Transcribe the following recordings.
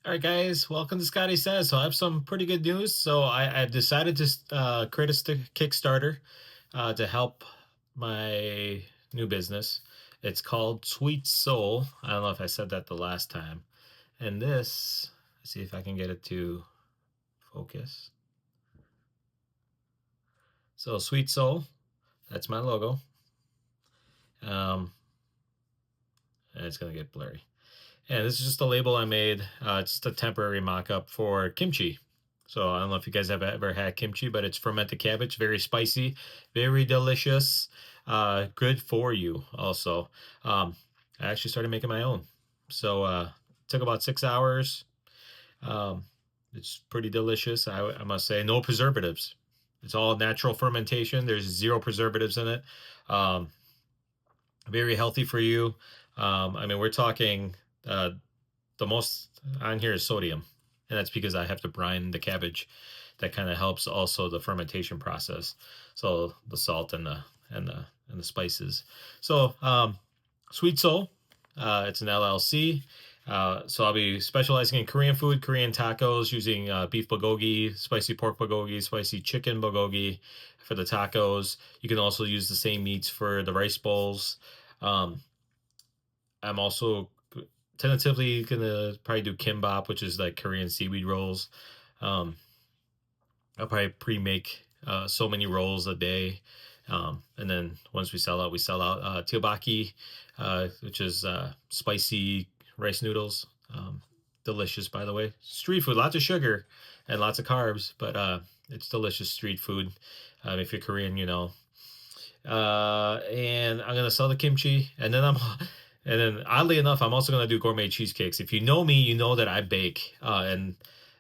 All right, guys, welcome to Scotty Says. So I have some pretty good news. I've decided to create a Kickstarter to help my new business. It's called Sweet Soul. I don't know if I said that the last time. And this, let's see if I can get it to focus. So Sweet Soul, that's my logo. Um, and it's gonna get blurry. And this is just a label I made. It's just a temporary mock-up for kimchi. So I don't know if you guys have ever had kimchi, but it's fermented cabbage, very spicy, very delicious, good for you also. Um, I actually started making my own. So it took about 6 hours. Um, it's pretty delicious, I must say. No preservatives. It's all natural fermentation. There's zero preservatives in it. Um, Very healthy for you. I mean, we're talking uh, the most on here is sodium, and that's because I have to brine the cabbage. That kind of helps also the fermentation process. So the salt and the spices. So Sweet Soul, it's an LLC. So I'll be specializing in Korean food, Korean tacos, using beef bulgogi, spicy pork bulgogi, spicy chicken bulgogi for the tacos. You can also use the same meats for the rice bowls. Um, I'm also tentatively gonna probably do kimbap, which is like Korean seaweed rolls. Um, I'll probably pre-make so many rolls a day, and then once we sell out, we sell out. Teobaki, which is spicy rice noodles. Delicious, by the way. Street food, lots of sugar and lots of carbs, but it's delicious street food. If you're Korean, you know. And I'm gonna sell the kimchi, and then and then oddly enough, I'm also gonna do gourmet cheesecakes. If you know me, you know that I bake, and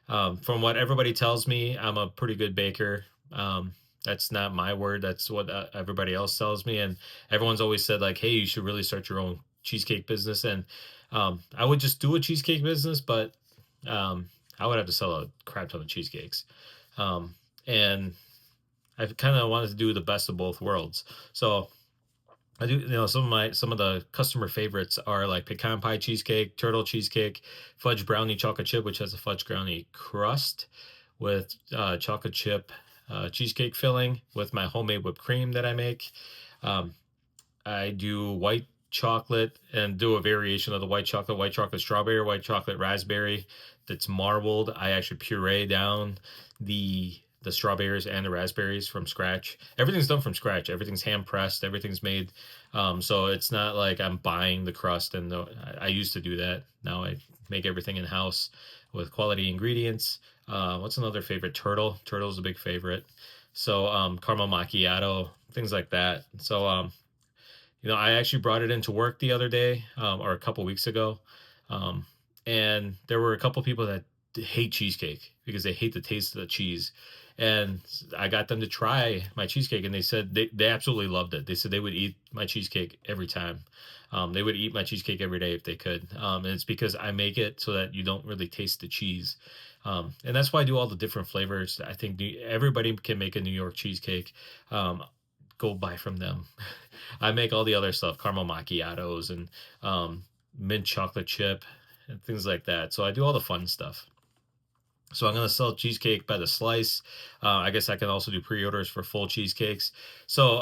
from what everybody tells me, I'm a pretty good baker. That's not my word. That's what everybody else tells me, and everyone's always said like, "Hey, you should really start your own cheesecake business." And I would just do a cheesecake business, but um, I would have to sell a crap ton of cheesecakes. And I kind of wanted to do the best of both worlds. So I do, some of the customer favorites are like pecan pie cheesecake, turtle cheesecake, fudge brownie chocolate chip, which has a fudge brownie crust with chocolate chip cheesecake filling with my homemade whipped cream that I make. Um, I do white chocolate and do a variation of the white chocolate strawberry, white chocolate raspberry that's marbled. I actually puree down the strawberries and the raspberries from scratch. Everything's done from scratch. Everything's hand pressed. Everything's made. So it's not like I'm buying the crust. And I used to do that. Now I make everything in house with quality ingredients. What's another favorite? Turtle. Turtle's a big favorite. So caramel macchiato, things like that. I actually brought it into work the other day, or a couple weeks ago, um, and there were a couple people that hate cheesecake because they hate the taste of the cheese. And I got them to try my cheesecake, and they said they absolutely loved it. They said they would eat my cheesecake every time. They would eat my cheesecake every day if they could. And it's because I make it so that you don't really taste the cheese. And that's why I do all the different flavors. I think everybody can make a New York cheesecake. Go buy from them. I make all the other stuff, caramel macchiatos and mint chocolate chip and things like that. So I do all the fun stuff. So I'm gonna sell cheesecake by the slice. I guess I can also do pre-orders for full cheesecakes. So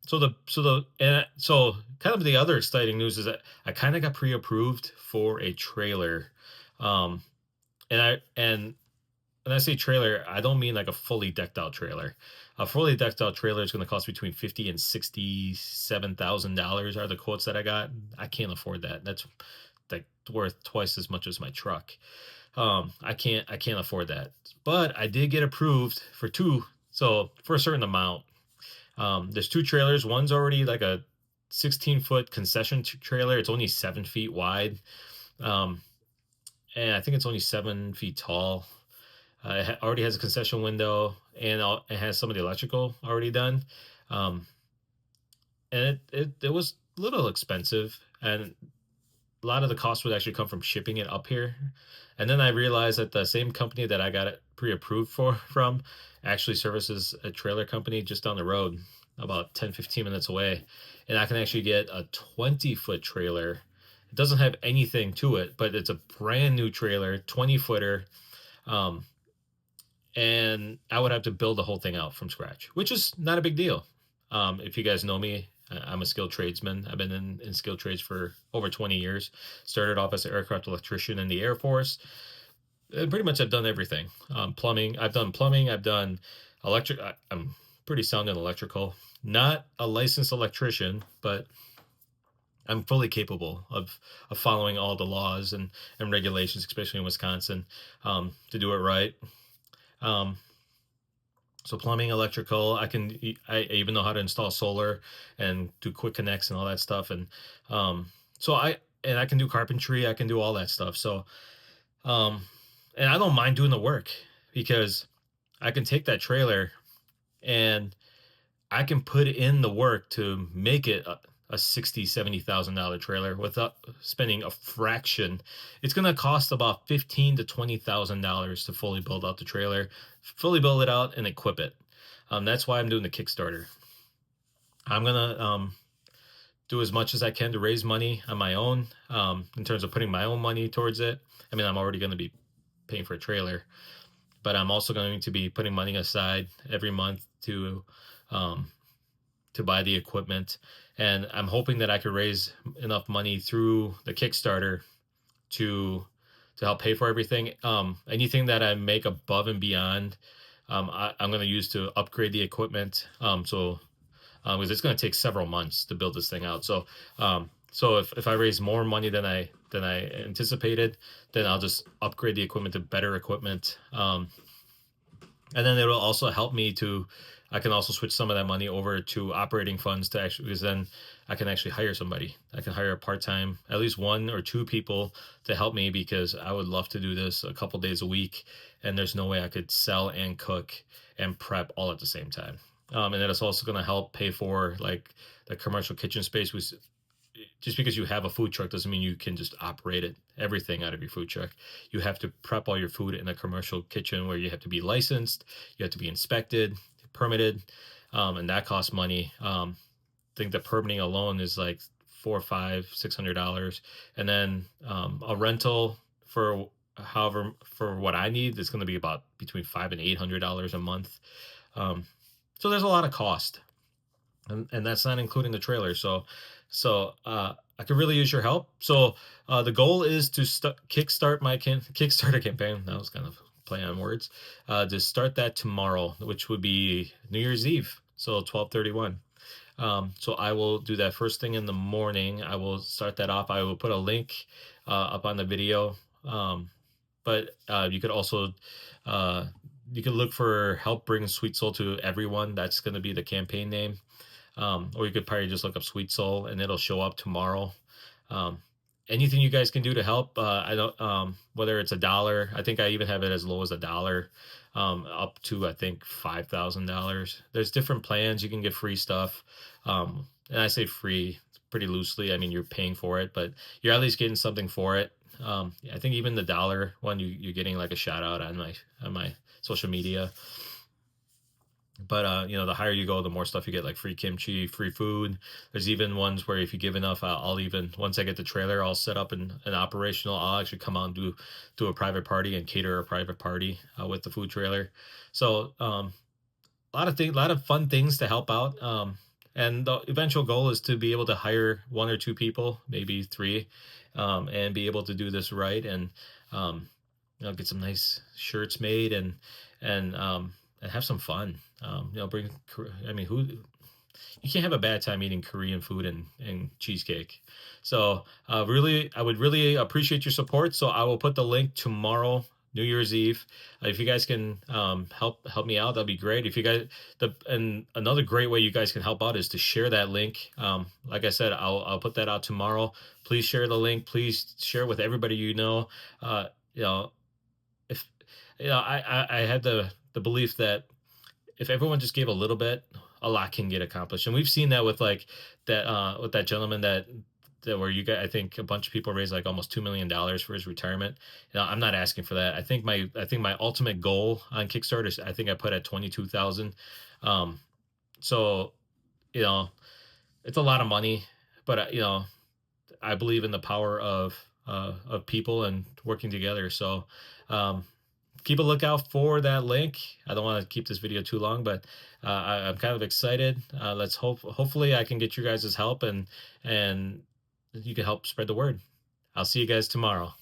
kind of the other exciting news is that I kind of got pre-approved for a trailer. Um, and when I say trailer, I don't mean like a fully decked out trailer. A fully decked out trailer is going to cost between $57,000 are the quotes that I got. I can't afford that. That's like worth twice as much as my truck. I can't afford that. But I did get approved for two. So for a certain amount, there's two trailers. One's already like a 16-foot concession trailer. It's only 7 feet wide. Um, and I think it's only 7 feet tall. It already has a concession window, and it has some of the electrical already done. Um, and it was a little expensive, and a lot of the cost would actually come from shipping it up here. And then I realized that the same company that I got it pre-approved from actually services a trailer company just down the road, about 10-15 minutes away. And I can actually get a 20-foot trailer It doesn't have anything to it, but it's a brand new trailer, 20 footer. Um, and I would have to build the whole thing out from scratch, which is not a big deal. If you guys know me, I'm a skilled tradesman. I've been in skilled trades for over 20 years. Started off as an aircraft electrician in the Air Force. And pretty much I've done everything. Plumbing, I've done plumbing, I've done electric. I'm pretty sound in electrical. Not a licensed electrician, but I'm fully capable of following all the laws and regulations, especially in Wisconsin, to do it right. Um, so plumbing, electrical, I even know how to install solar and do quick connects and all that stuff. Um, so I can do carpentry, I can do all that stuff. Um, and I don't mind doing the work because I can take that trailer and I can put in the work to make it a 60, $70,000 trailer without spending a fraction. It's going to cost about 15 to $20,000 to fully build out the trailer, fully build it out and equip it. That's why I'm doing the Kickstarter. I'm gonna do as much as I can to raise money on my own, in terms of putting my own money towards it. I mean, I'm already going to be paying for a trailer, but I'm also going to be putting money aside every month um, to buy the equipment. And I'm hoping that I could raise enough money through the Kickstarter to help pay for everything. Anything that I make above and beyond, I'm going to use to upgrade the equipment. Because it's going to take several months to build this thing out. So if I raise more money than I anticipated, then I'll just upgrade the equipment to better equipment. And then it'll also help me to, I can also switch some of that money over to operating funds to actually, because then I can actually hire somebody. I can hire a part-time, at least one or two people to help me, because I would love to do this a couple days a week. And there's no way I could sell and cook and prep all at the same time. And then it's also going to help pay for like the commercial kitchen space. Was Just because you have a food truck doesn't mean you can just operate it everything out of your food truck. You have to prep all your food in a commercial kitchen where you have to be licensed, you have to be inspected, permitted, and that costs money. I think the permitting alone is like four, five, $600, and then a rental for however for what I need is going to be about between $500 and $800 a month. Um, so there's a lot of cost, and that's not including the trailer. So I could really use your help. So the goal is to kickstart my Kickstarter campaign. That was kind of play on words. To start that tomorrow, which would be New Year's Eve, so 12/31. So I will do that first thing in the morning. I will start that off. I will put a link up on the video. But you could also you could look for "Help Bring Sweet Soul to Everyone." That's going to be the campaign name. Or you could probably just look up Sweet Soul and it'll show up tomorrow. Um, Anything you guys can do to help, I don't, whether it's $1, I think I even have it as low as $1, up to, I think, $5,000. There's different plans. You can get free stuff. And I say free pretty loosely. I mean, you're paying for it, but you're at least getting something for it. I think even the dollar one, you're getting like a shout out on my social media. But the higher you go, the more stuff you get, like free kimchi, free food. There's even ones where if you give enough, I'll even, once I get the trailer all set up and operational, I'll actually come out and do a private party and cater a private party with the food trailer. So a lot of things, a lot of fun things to help out. And the eventual goal is to be able to hire one or two people, maybe three, and be able to do this right, and get some nice shirts made, and have some fun. Bring. I mean, who you can't have a bad time eating Korean food and cheesecake. So really, I would really appreciate your support. So I will put the link tomorrow, New Year's Eve. If you guys can help me out, that'd be great. If you guys, and another great way you guys can help out is to share that link. Like I said, I'll put that out tomorrow. Please share the link. Please share with everybody you know. Uh, you know, if I had the belief that if everyone just gave a little bit, a lot can get accomplished. And we've seen that with like that with that gentleman that where you got, I think a bunch of people raised like almost $2 million for his retirement. I'm not asking for that. I think my ultimate goal on Kickstarter is, I think I put at 22,000. So you know it's a lot of money, but I believe in the power of people and working together. So um, keep a lookout for that link. I don't want to keep this video too long, but I'm kind of excited. Let's hopefully I can get you guys' help and you can help spread the word. I'll see you guys tomorrow.